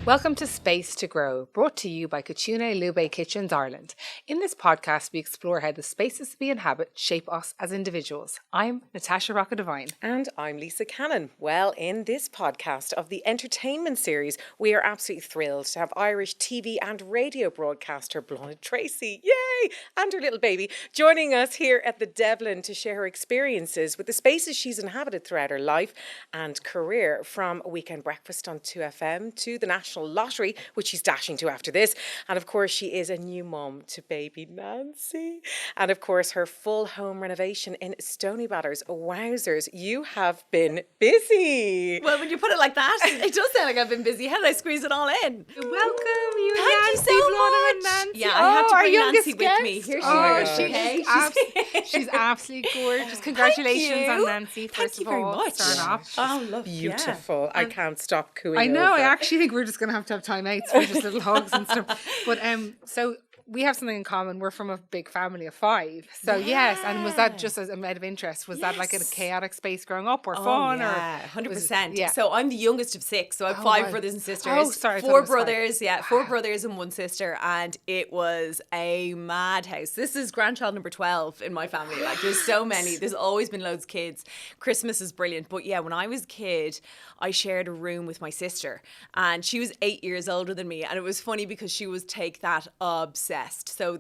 Welcome to Space to Grow, brought to you by Kachune Lube Kitchens Ireland. In this podcast, we explore how the spaces we inhabit shape us as individuals. I'm Natasha Rocca Devine. And I'm Lisa Cannon. Well, in this podcast of the entertainment series, we are absolutely thrilled to have Irish TV and radio broadcaster Blathnaid Treacy, yay, and her little baby, joining us here at the Devlin to share her experiences with the spaces she's inhabited throughout her life and career, from a weekend breakfast on 2FM to the National Lottery, which she's dashing to after this. And of course, she is a new mum to baby Nancy. And of course, her full home renovation in Stoneybatters. Wowzers, you have been busy. Well, when you put it like that, it does sound like I've been busy. How did I squeeze it all in? Welcome, you Thank Nancy, you so Blathnaid and much. Nancy. Yeah, I had to our bring youngest Nancy guest. with me. Here she Oh, is. she's, Okay. she's absolutely gorgeous. Congratulations you. on Nancy, Thank first you of very all. much. Starting off. Oh, love Beautiful. I can't stop cooing. I know. over. I actually think we're just going to have time outs for just little hugs and stuff. But so we have something in common. We're from a big family of 5. So yes. And was that just as a matter of interest? Was that like a chaotic space growing up, or fun? Yeah, or 100%. Yeah. So I'm the youngest of 6. So I have 5 brothers and sisters. Oh, sorry. I thought it 4 was 5. brothers. Yeah, 4 brothers and 1 sister. And it was a madhouse. This is grandchild number 12 in my family. Like, there's so many. There's always been loads of kids. Christmas is brilliant. But yeah, when I was a kid, I shared a room with my sister. And she was 8 years older than me. And it was funny because she was take that obsessed. So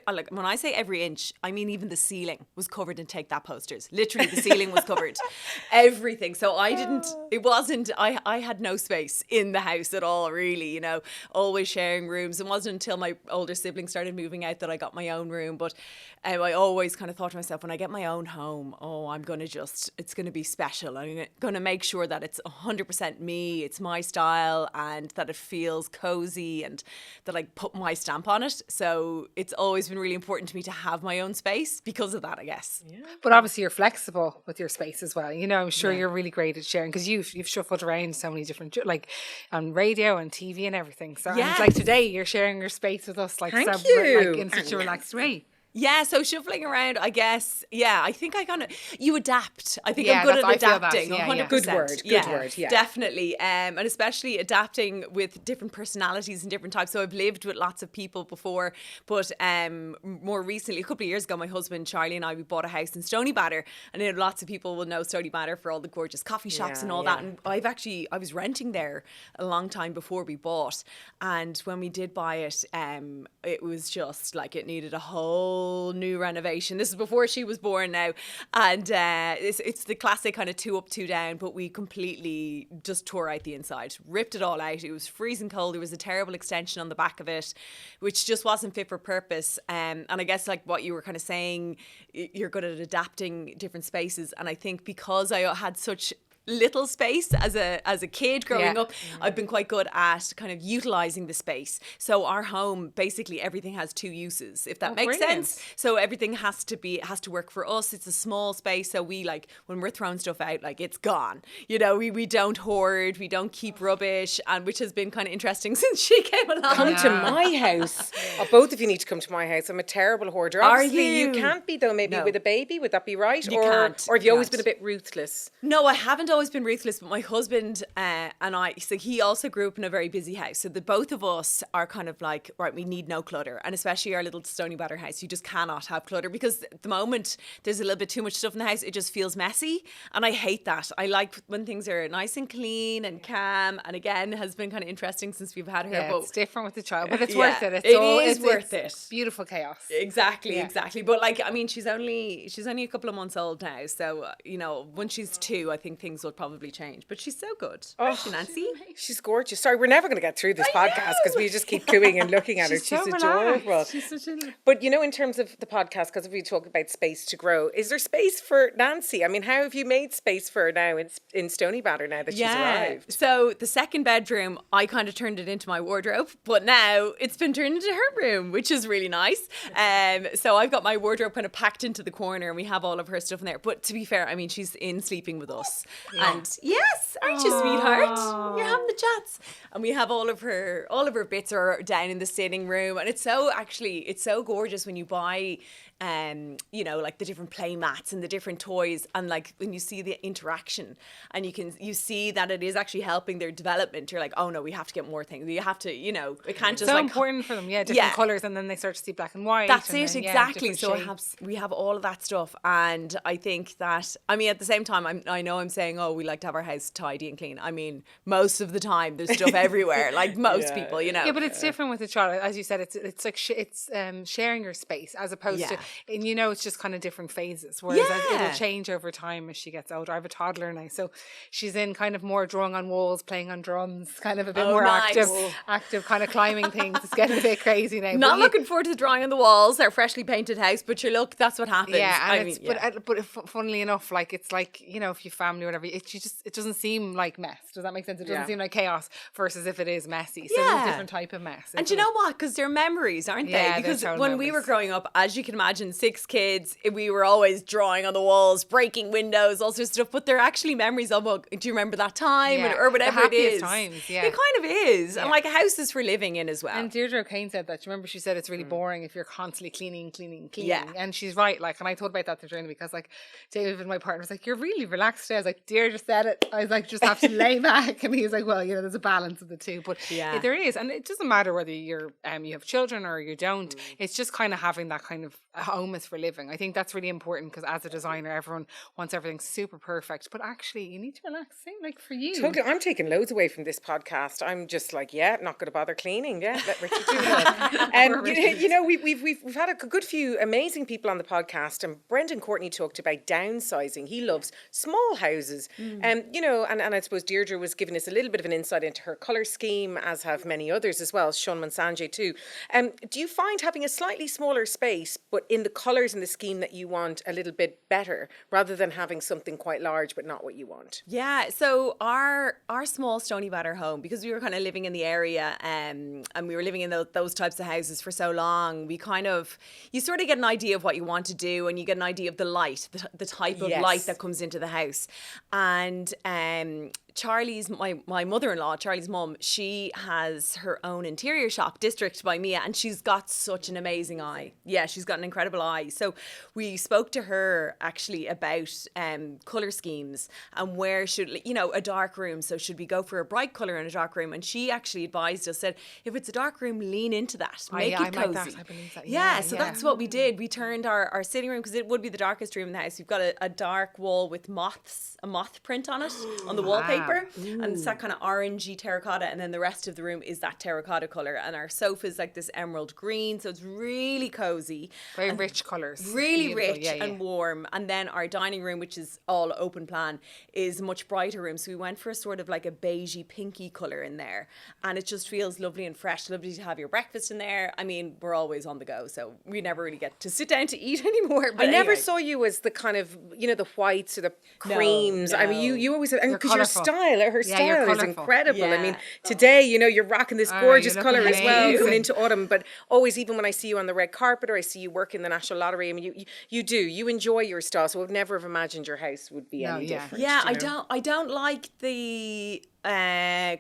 like when I say every inch, I mean even the ceiling was covered in Take That posters. Literally, the ceiling was covered. Everything. So I had no space in the house at all, really, you know, always sharing rooms. It wasn't until my older siblings started moving out that I got my own room. But I always kind of thought to myself, when I get my own home, it's going to be special. I'm going to make sure that it's 100% me, it's my style, and that it feels cozy and that I put my stamp on it. So it's always been really important to me to have my own space because of that, I guess. Yeah. But obviously you're flexible with your space as well. You know, I'm sure you're really great at sharing, because you've shuffled around so many different, like on radio and TV and everything. So and it's like today you're sharing your space with us, like, Thank like you. in such a relaxed way. Yeah, so shuffling around, I guess. Yeah, I think you adapt. I think Yeah, I'm good I at feel that. adapting. Yeah, 100%. yeah. Good word, yeah. Definitely. And especially adapting with different personalities and different types. So I've lived with lots of people before, but more recently, a couple of years ago, my husband Charlie and I, we bought a house in Stoneybatter, and you know, lots of people will know Stoneybatter for all the gorgeous coffee shops and all that. And I was renting there a long time before we bought, and when we did buy it, it was just like it needed a whole new renovation. This is before she was born now, and it's the classic kind of 2 up, 2 down, but we completely just tore out the inside, ripped it all out. It was freezing cold. There was a terrible extension on the back of it, which just wasn't fit for purpose. And I guess, like what you were kind of saying, you're good at adapting different spaces, and I think because I had such little space as a kid growing up, I've been quite good at kind of utilizing the space. So our home, basically everything has 2 uses, if that makes sense. So everything has to work for us. It's a small space, so we, like, when we're throwing stuff out, like, it's gone. You know, we don't hoard, we don't keep rubbish, and which has been kind of interesting since she came along. Come to my house. Both of you need to come to my house. I'm a terrible hoarder. Are Obviously, you? You can't be, though, maybe with a baby. Would that be right? You can't. Or have you always been a bit ruthless? No, I haven't always been ruthless, but my husband and I, so he also grew up in a very busy house. So the both of us are kind of like, right, we need no clutter. And especially our little Stoneybatter house, you just cannot have clutter, because at the moment there's a little bit too much stuff in the house. It just feels messy. And I hate that. I like when things are nice and clean and calm. And again, it has been kind of interesting since we've had her. Yeah, but it's different with the child, but it's worth it. It's worth it. Beautiful chaos. Exactly. But like, I mean, she's only a couple of months old now. So, you know, when she's 2, I think things will probably change. But she's so good. Aren't you, Nancy? She's gorgeous. Sorry, we're never going to get through this podcast because we just keep cooing and looking at her. She's so adorable. She's such a... But, you know, in terms of the podcast, because if we talk about space to grow, is there space for Nancy? I mean, how have you made space for her now in Stoneybatter now that she's arrived? So the second bedroom, I kind of turned it into my wardrobe, but now it's been turned into her room, which is really nice. So I've got my wardrobe kind of packed into the corner, and we have all of her stuff in there. But to be fair, I mean, she's in sleeping with us. Yeah. And yes, aren't you, sweetheart? You're having the chats. And we have all of her bits are down in the sitting room. And it's so gorgeous when you buy you know, like the different play mats and the different toys, and like when you see the interaction and you see that it is actually helping their development, you're like, oh no, we have to get more things. You have to, you know, it can't just so like important for them, different colours, and then they start to see black and white. That's and it, then, exactly. different So shapes. we have all of that stuff, and I think that, I mean, at the same time, I know I'm saying, oh, we like to have our house tidy and clean. I mean, most of the time there's stuff everywhere, like most people, you know. Yeah, but it's different with a child, as you said. It's like sharing your space as opposed to, and you know, it's just kind of different phases. Whereas it'll change over time as she gets older. I have a toddler now, so she's in kind of more drawing on walls, playing on drums, kind of a bit more active, kind of climbing things. It's getting a bit crazy now. Not looking forward to the drawing on the walls, our freshly painted house, but you look, that's what happens. Yeah, and but funnily enough, like it's like, you know, if you family or whatever, it doesn't seem like mess. Does that make sense? It doesn't seem like chaos versus if it is messy. So there's a different type of mess. And you know what? Because they're memories, aren't they? Because when we were growing up, as you can imagine, 6 kids, we were always drawing on the walls, breaking windows, all sorts of stuff. But they're actually memories of, do you remember that time? Or whatever it is. Times, It kind of is. And like a house is for living in as well. And Deirdre O'Kane said that. Do you remember she said it's really boring if you're constantly cleaning. Yeah. And she's right. Like, and I thought about that the journey, because like David, my partner, was like, you're really relaxed today. I was like, Deirdre said it. I was like, just have to lay back. And he was like, well, you know, there's a balance of the two. But there is. And it doesn't matter whether you're you have children or you don't. It's just kind of having that kind of home is for living. I think that's really important, because as a designer, everyone wants everything super perfect. But actually, you need to relax. Same like for you. Totally. I'm taking loads away from this podcast. I'm just like, not going to bother cleaning. Yeah, let Richard do that. And you know, we've had a good few amazing people on the podcast. And Brendan Courtney talked about downsizing. He loves small houses. You know, and I suppose Deirdre was giving us a little bit of an insight into her colour scheme, as have many others as well, Sean Monsange too. Do you find having a slightly smaller space, but in the colours and the scheme that you want, a little bit better, rather than having something quite large but not what you want? Yeah, so our small Stoneybatter home, because we were kind of living in the area and we were living in those types of houses for so long, you sort of get an idea of what you want to do, and you get an idea of the light, the type of light that comes into the house. And Charlie's, my mother-in-law, Charlie's mum, she has her own interior shop, District by Mia, and she's got such an amazing eye. Yeah, she's got an incredible eye. So we spoke to her actually about colour schemes and where should, you know, a dark room. So should we go for a bright colour in a dark room? And she actually advised us, said, if it's a dark room, lean into that. Make it cozy. Like that. I believe that. So that's what we did. We turned our sitting room, because it would be the darkest room in the house. We've got a dark wall with a moth print on it, on the wallpaper. And it's that kind of orangey terracotta, and then the rest of the room is that terracotta colour, and our sofa's like this emerald green, so it's really cozy, very rich colours, really rich and warm. And then our dining room, which is all open plan, is a much brighter room, so we went for a sort of like a beigey pinky colour in there, and it just feels lovely and fresh. Lovely to have your breakfast in there. I mean, we're always on the go, so we never really get to sit down to eat anymore. But I never saw you as the kind of, you know, the whites or the creams. No. I mean, you always, and because your style, her style is incredible. Yeah. I mean, today, you know, you're rocking this gorgeous colour as well, coming into autumn. But always, even when I see you on the red carpet or I see you work in the National Lottery, I mean, you enjoy your style. So I would never have imagined your house would be any different. Yeah, I don't like the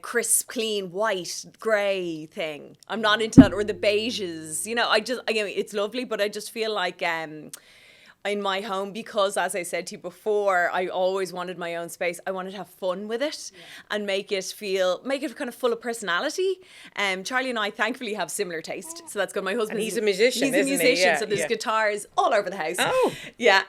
crisp, clean, white, grey thing. I'm not into that, or the beiges. You know, it's lovely, but I just feel like in my home, because as I said to you before, I always wanted my own space. I wanted to have fun with it and make it kind of full of personality. Charlie and I thankfully have similar taste, so that's good. My husband, he's a musician. So there's guitars all over the house. Oh, yeah,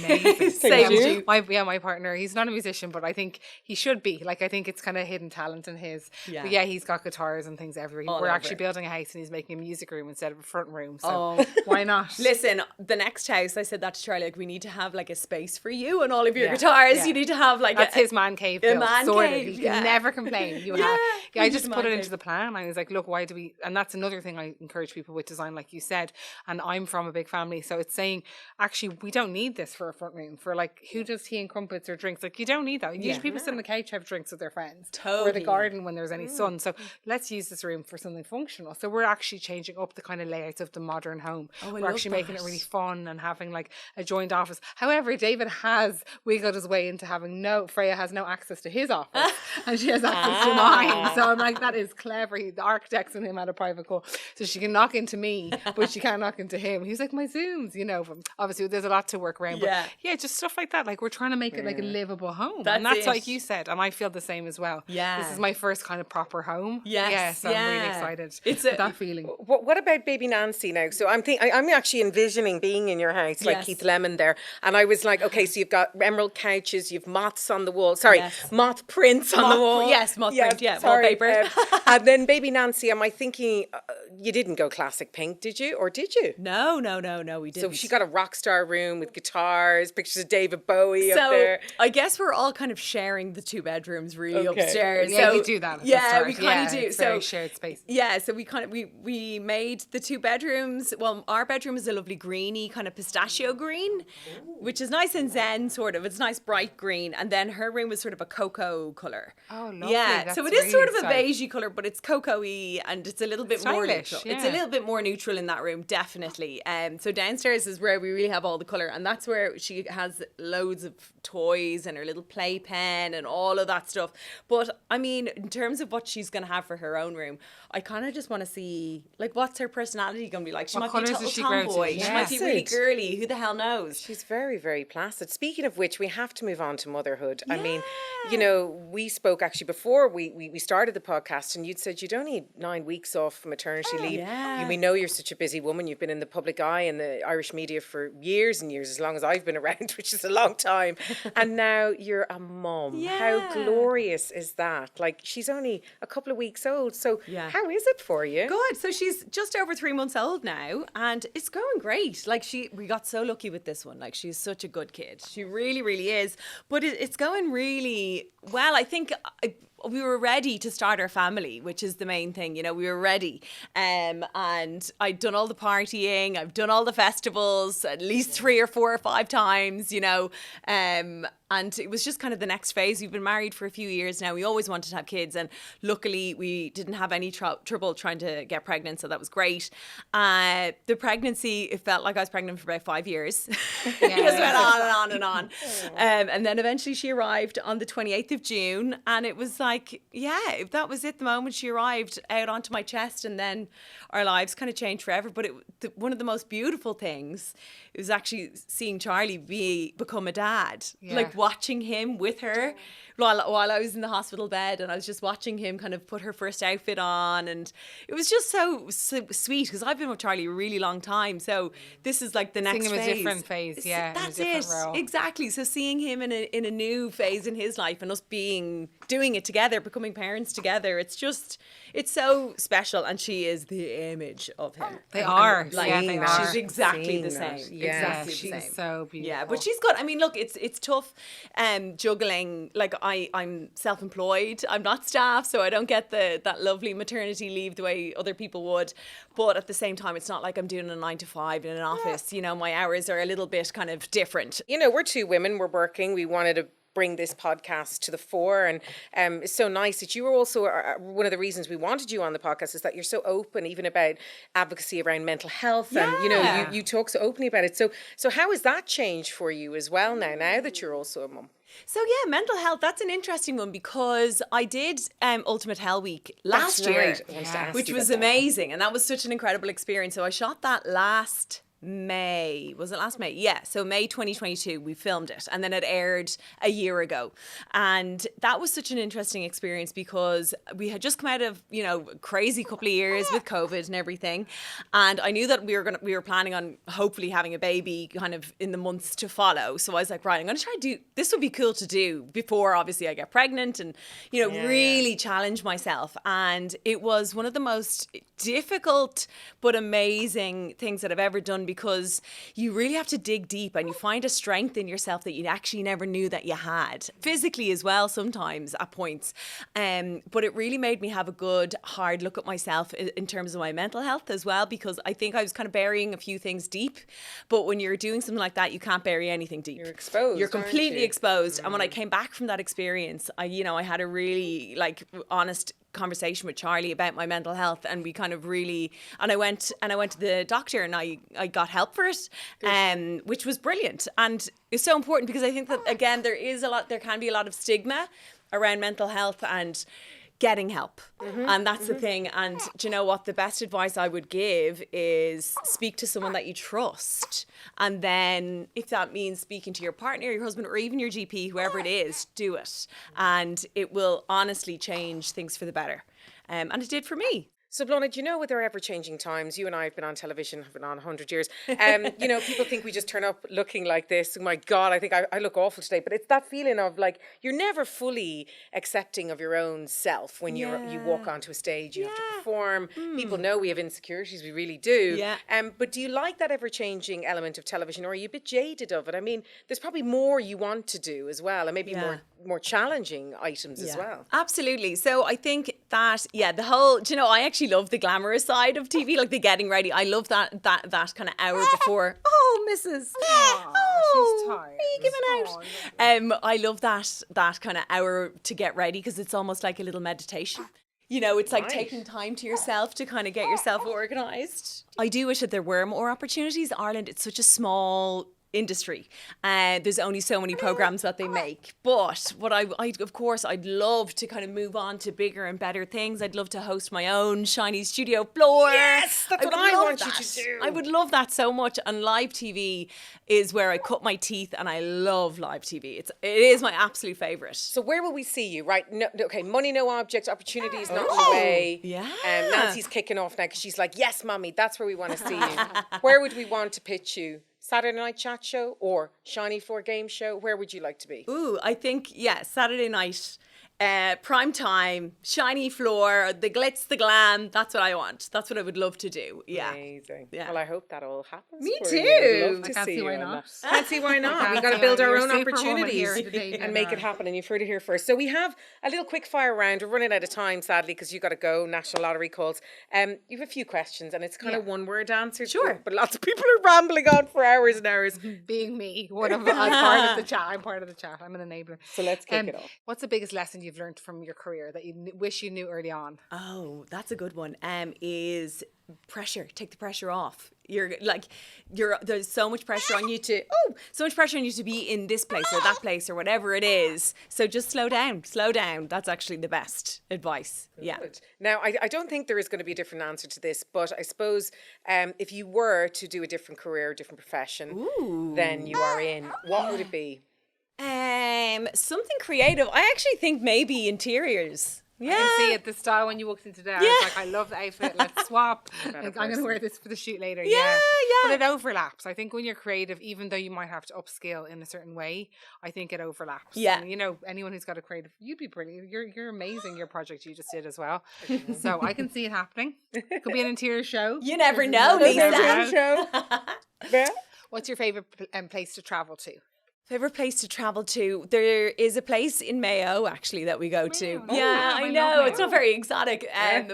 amazing. My partner, he's not a musician, but I think he should be. Like, I think it's kind of hidden talent in his. Yeah. But he's got guitars and things everywhere. We're actually building a house, and he's making a music room instead of a front room. So why not? Listen, the next house, I said that to Charlie, like, we need to have like a space for you and all of your guitars. Yeah. You need to have like that's his man cave. A man cave. You can never complain. I just put it into the plan. I was like, look, why do we? And that's another thing I encourage people with design, like you said. And I'm from a big family, so it's saying, actually, we don't need this for a front room. For like, who does tea and crumpets or drinks? Like, you don't need that. Usually people sit on the couch, have drinks with their friends, or the garden when there's any sun. So let's use this room for something functional. So we're actually changing up the kind of layouts of the modern home. We're actually making it really fun and having like a joined office. However, David has wiggled his way into having Freya has no access to his office and she has access to mine. So I'm like, that is clever. The architects and him had a private call. So she can knock into me, but she can't knock into him. He's like, my Zooms, you know, obviously there's a lot to work around. But yeah, just stuff like that. Like we're trying to make it like a livable home. And that's like you said. And I feel the same as well. Yeah. This is my first kind of proper home. Yes. Yeah, so I'm really excited. It's that feeling. What about baby Nancy now? So I'm actually envisioning being in your house like Keith Lemon there. And I was like, okay, so you've got emerald couches, you've moths on the wall. Sorry, moth prints on the wall. Yes, moth print, wallpaper. And then baby Nancy, am I thinking, you didn't go classic pink, did you? Or did you? No, we didn't. So she got a rock star room with guitars, pictures of David Bowie up there. I guess we're all kind of sharing the 2 bedrooms really upstairs. Yeah, so, we do that. We kind of do. It's very shared space. Yeah, so we kind of we made the 2 bedrooms. Well, our bedroom is a lovely greeny kind of pistachio green, which is nice and zen sort of. It's nice bright green, and then her room was sort of a cocoa color. Oh, lovely. Yeah, That's so it is really sort of a beigey color, but it's cocoa-y and it's a little bit more stylish, neutral. yeah. It's a little bit more neutral in that room, definitely. So downstairs is where we really have all the color, and that's where she has loads of toys and her little playpen and all of that stuff. But I mean, in terms of what she's going to have for her own room, I kind of just want to see, like, what's her personality going to be like? She might be a total tomboy. She might be really girly. Who the hell knows? She's very, very placid. Speaking of which, we have to move on to motherhood. I mean, you know, we spoke actually before we started the podcast, and you'd said you'd only 9 weeks off maternity leave. Yeah. We know you're such a busy woman. You've been in the public eye in the Irish media for years and years, as long as I've been around, which is a long time. And now you're a mum. Yeah. How glorious is that? Like, she's only a couple of weeks old. So how is it for you? Good. So she's just over 3 months old now, and it's going great. Like, we got so lucky with this one. Like, she's such a good kid. She really, really is. But it's going really well. I think we were ready to start our family, which is the main thing. You know, we were ready. And I'd done all the partying. I've done all the festivals at least 3 or 4 or 5 times, you know. And it was just kind of the next phase. We've been married for a few years now. We always wanted to have kids. And luckily, we didn't have any trouble trying to get pregnant. So that was great. The pregnancy, it felt like I was pregnant for about 5 years. It just went on and on and on. And then eventually she arrived on the 28th of June. And it was like, that was it. The moment she arrived out onto my chest. And then our lives kind of changed forever. But one of the most beautiful things was actually seeing Charlie become a dad. Yeah. Like, watching him with her while I was in the hospital bed, and I was just watching him kind of put her first outfit on, and it was just so sweet because I've been with Charlie a really long time, so this is like the next phase. A different phase, That's in a different it, role. exactly. So seeing him in a new phase in his life and us doing it together, becoming parents together, it's so special, and she is the image of him. They are. They are. She's exactly the same. Yeah, exactly the same. She's so beautiful. Yeah, but she's good. I mean, look, it's tough juggling. Like, I'm self-employed. I'm not staff, so I don't get that lovely maternity leave the way other people would. But at the same time, it's not like I'm doing a 9 to 5 in an office. You know, my hours are a little bit kind of different. You know, we're 2 women. We're working. We wanted to bring this podcast to the fore, and it's so nice that you were also one of the reasons we wanted you on the podcast is that you're so open even about advocacy around mental health, and you know you talk so openly about it. So how has that changed for you as well now that you're also a mum? So yeah, mental health, that's an interesting one because I did Ultimate Hell Week last year, which was amazing, and that was such an incredible experience. So I shot that last May. Was it last May? Yeah. So May 2022, we filmed it, and then it aired a year ago. And that was such an interesting experience because we had just come out of, you know, a crazy couple of years with COVID and everything. And I knew that we were planning on hopefully having a baby kind of in the months to follow. So I was like, right, I'm going to try to this would be cool to do before obviously I get pregnant and, you know, really challenge myself. And it was one of the most difficult but amazing things that I've ever done, because you really have to dig deep and you find a strength in yourself that you actually never knew that you had, physically as well sometimes at points. But it really made me have a good hard look at myself in terms of my mental health as well, because I think I was kind of burying a few things deep, but when you're doing something like that you can't bury anything deep. You're exposed. You're completely exposed. And when I came back from that experience, I had a really honest conversation with Charlie about my mental health, and we kind of really, and I went to the doctor, and I got help for it, which was brilliant. And it's so important because I think that, again, there can be a lot of stigma around mental health and getting help. And that's the thing. And do you know what? The best advice I would give is speak to someone that you trust. And then if that means speaking to your partner, your husband, or even your GP, whoever it is, do it. And it will honestly change things for the better. And it did for me. So, Blathnaid, you know, with our ever-changing times, you and I have been on television, have been on 100 years. You know, people think we just turn up looking like this. Oh my God, I think I look awful today. But it's that feeling of like, you're never fully accepting of your own self when you walk onto a stage, you have to perform. People know we have insecurities, we really do. Yeah. But do you like that ever-changing element of television, or are you a bit jaded of it? I mean, there's probably more you want to do as well, and maybe more challenging items as well. Absolutely. So I think that, the whole, do you know, I actually love the glamorous side of TV, like the getting ready. I love that kind of hour before. Oh, Mrs. She's tired. Are you giving out? I love that kind of hour to get ready, because it's almost like a little meditation. You know, it's like taking time to yourself to kind of get yourself organised. I do wish that there were more opportunities. Ireland, it's such a small industry, and there's only so many programs that they make. But what I of course I'd love to kind of move on to bigger and better things. I'd love to host my own shiny studio floor. Yes, that's what I want you to do. I would love that so much. And live TV is where I cut my teeth, and I love live TV. It is my absolute favourite. So where will we see you? Right? No, okay, money, no object, opportunities not in the way. Yeah. Nancy's kicking off now because she's like, yes, mummy, that's where we want to see you. Where would we want to pitch you? Saturday night chat show or shiny floor game show? Where would you like to be? Ooh, I think, Saturday night, prime time, shiny floor, the glitz, the glam. That's what I want. That's what I would love to do. Yeah. Amazing. Yeah. Well, I hope that all happens. Me for too. you. I'd love to I can't see you why on not. that. Can't see why not. We've got to build our own opportunities and make it happen. And you've heard it here first. So we have a little quick fire round. We're running out of time, sadly, because you've got to go. National Lottery calls. You have a few questions, and it's kind of one-word answers. Sure. But lots of people are rambling on for hours and hours. Being me, I'm part of the chat. I'm part of the chat. I'm an enabler. So let's kick it off. What's the biggest lesson you've learned from your career that you wish you knew early on? Oh, that's a good one. Is pressure. Take the pressure off. There's so much pressure on you to be in this place or that place or whatever it is. So just slow down. That's actually the best advice. Good. Yeah. Now, I don't think there is going to be a different answer to this, but I suppose if you were to do a different career, a different profession than you are in, what would it be? Something creative. I actually think maybe interiors. Yeah. I can see it, the style when you walked in today. I was like, I love the outfit, let's swap. I'm going to wear this for the shoot later. Yeah. But it overlaps. I think when you're creative, even though you might have to upskill in a certain way, I think it overlaps. Yeah. And, you know, anyone who's got a creative, you'd be brilliant. You're amazing, your project you just did as well. So I can see it happening. Could be an interior show. You never know, Lisa. Show. Yeah. What's your favourite place to travel to? Favorite place to travel to? There is a place in Mayo actually that we go to. Oh, Yeah, I I love know Mayo. it's not very exotic,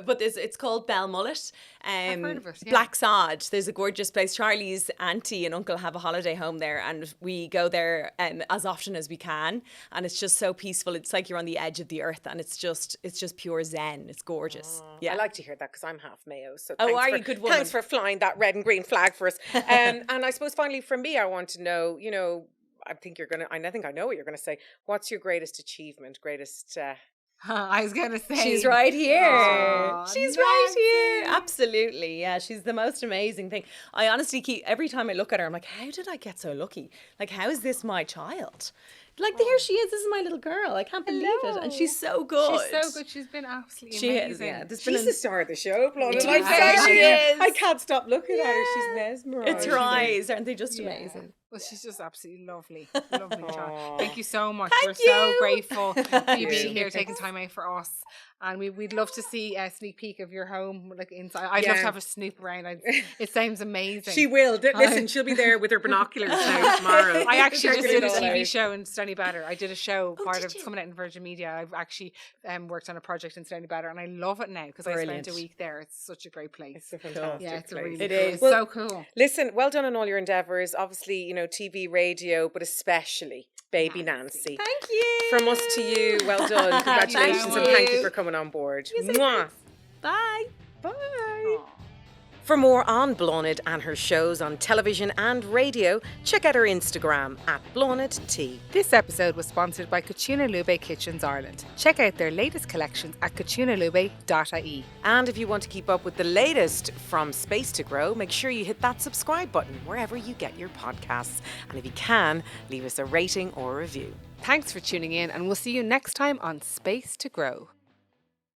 but it's called Belmullet. I've heard of it, yeah. Black Sod. There's a gorgeous place. Charlie's auntie and uncle have a holiday home there, and we go there as often as we can. And it's just so peaceful. It's like you're on the edge of the earth, and it's just pure zen. It's gorgeous. Yeah, I like to hear that because I'm half Mayo. So good woman. Thanks for flying that red and green flag for us. And I suppose finally from me, I want to know, you know, I think I know what you're going to say. What's your greatest achievement, greatest... I was going to say. she's right here. Aw, She's right here. Absolutely. Yeah, she's the most amazing thing. I honestly every time I look at her, I'm like, how did I get so lucky? Like, how is this my child? Like, here she is. This is my little girl. I can't believe it. And she's so good. She's so good. She's been absolutely She amazing. is, yeah. She's the star of the show, Blathnaid. To be fair, she is. I can't stop looking at her. She's mesmerised. It's her eyes. Aren't they just amazing? Well, she's just absolutely lovely. Lovely child. Thank you so much. Thank We're so you. grateful for you being here, taking time out for us. And we'd love to see a sneak peek of your home, like inside. I'd love to have a snoop around. It sounds amazing. She will. Listen, she'll be there with her binoculars now tomorrow. I actually just did a Checking it all TV out. show in Stony Batter. I did a show, part did of you? coming out in Virgin Media. I've actually worked on a project in Stony Batter, and I love it now because I Brilliant. spent a week there. It's such a great place. It's a fantastic Yeah, it's a place. really It cool. is. It's Well, so cool. Listen, well done on all your endeavours. Obviously, you know, TV, radio, but especially baby Nancy. Thank you. From us to you, well done. Congratulations and thank you for coming on board. Mwah. Bye. Bye. For more on Blathnaid and her shows on television and radio, check out her Instagram at Blathnaid Tea. This episode was sponsored by Cucina Lube Kitchens Ireland. Check out their latest collections at cucinalube.ie. And if you want to keep up with the latest from Space to Grow, make sure you hit that subscribe button wherever you get your podcasts. And if you can, leave us a rating or review. Thanks for tuning in, and we'll see you next time on Space to Grow.